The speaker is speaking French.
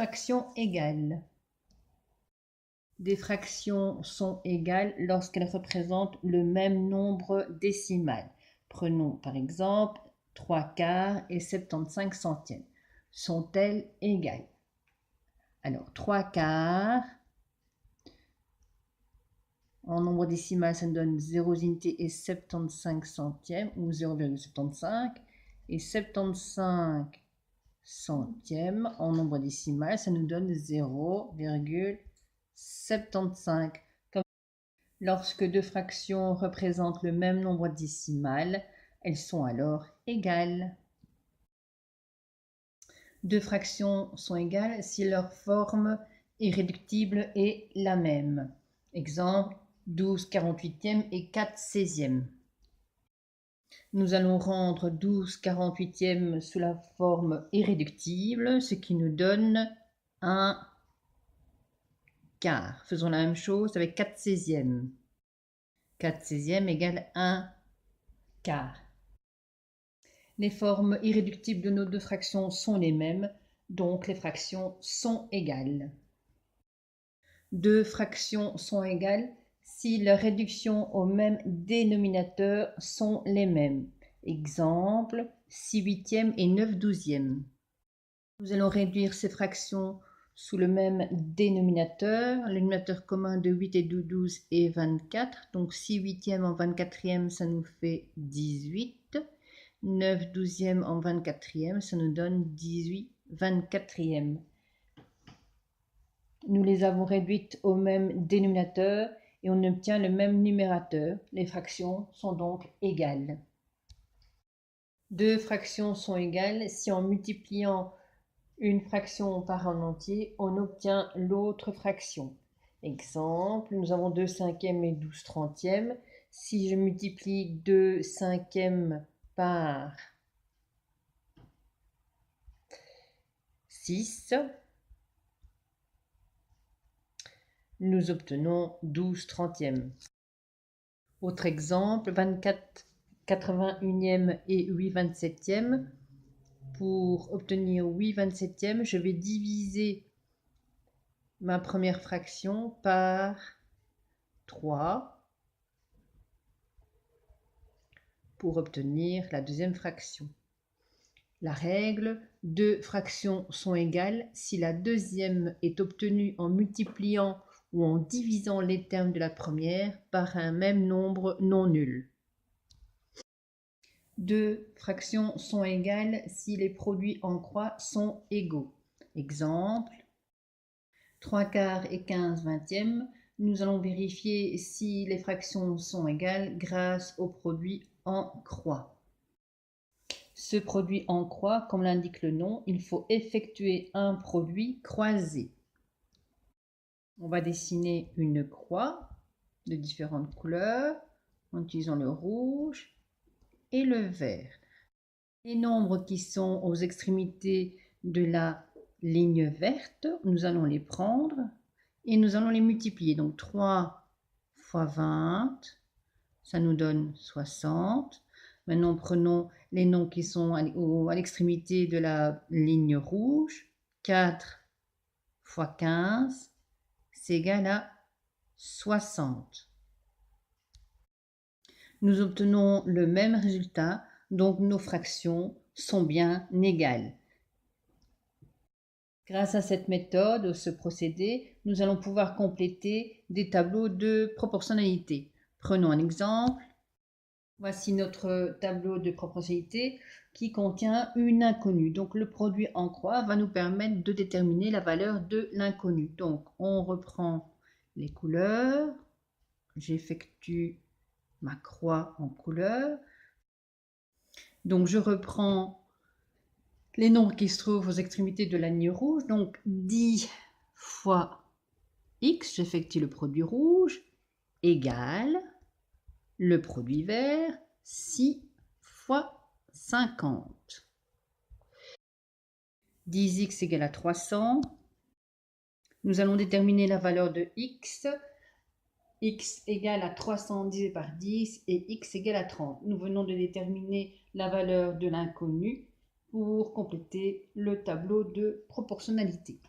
Fractions égales. Des fractions sont égales lorsqu'elles représentent le même nombre décimal. Prenons par exemple 3/4 et 75 centièmes. Sont-elles égales? Alors 3/4 en nombre décimal, ça nous donne 0 unités et 75 centièmes ou 0,75. Et 75 centièmes en nombre décimal, ça nous donne 0,75. Lorsque deux fractions représentent le même nombre décimal, elles sont alors égales. Deux fractions sont égales si leur forme irréductible est la même. Exemple, 12/48 et 4/16. Nous allons rendre 12/48 sous la forme irréductible, ce qui nous donne un quart. Faisons la même chose avec 4/16. 4/16 égale 1 quart. Les formes irréductibles de nos deux fractions sont les mêmes, donc les fractions sont égales. Deux fractions sont égales si leurs réductions au même dénominateur sont les mêmes. Exemple, 6/8 et 9/12. Nous allons réduire ces fractions sous le même dénominateur. Le dénominateur commun de 8 et de 12 est 24. Donc 6/8 en 24e, ça nous fait 18. 9/12 en 24e, ça nous donne 18/24. Nous les avons réduites au même dénominateur et on obtient le même numérateur. Les fractions sont donc égales. Deux fractions sont égales si en multipliant une fraction par un entier, on obtient l'autre fraction. Exemple, nous avons 2/5 et 12/30. Si je multiplie 2/5 par 6, nous obtenons 12/30. Autre exemple, 24/81 et 8/27. Pour obtenir 8/27, je vais diviser ma première fraction par 3 pour obtenir la deuxième fraction. La règle, deux fractions sont égales si la deuxième est obtenue en multipliant ou en divisant les termes de la première par un même nombre non nul. Deux fractions sont égales si les produits en croix sont égaux. Exemple, 3/4 et 15/20. Nous allons vérifier si les fractions sont égales grâce au produit en croix. Ce produit en croix, comme l'indique le nom, il faut effectuer un produit croisé. On va dessiner une croix de différentes couleurs en utilisant le rouge et le vert. Les nombres qui sont aux extrémités de la ligne verte, nous allons les prendre et nous allons les multiplier. Donc 3 fois 20, ça nous donne 60. Maintenant, prenons les nombres qui sont à l'extrémité de la ligne rouge. 4 fois 15, c'est égal à 60. Nous obtenons le même résultat, donc nos fractions sont bien égales. Grâce à cette méthode, ce procédé, nous allons pouvoir compléter des tableaux de proportionnalité. Prenons un exemple. Voici notre tableau de proportionnalité qui contient une inconnue. Donc le produit en croix va nous permettre de déterminer la valeur de l'inconnue. Donc on reprend les couleurs. J'effectue ma croix en couleur. Donc je reprends les nombres qui se trouvent aux extrémités de la ligne rouge. Donc 10 fois x, j'effectue le produit rouge, égale le produit vert, 6 fois 50. 10x égale à 300. Nous allons déterminer la valeur de x. X égale à 300 divisé par 10 et x égale à 30. Nous venons de déterminer la valeur de l'inconnu pour compléter le tableau de proportionnalité.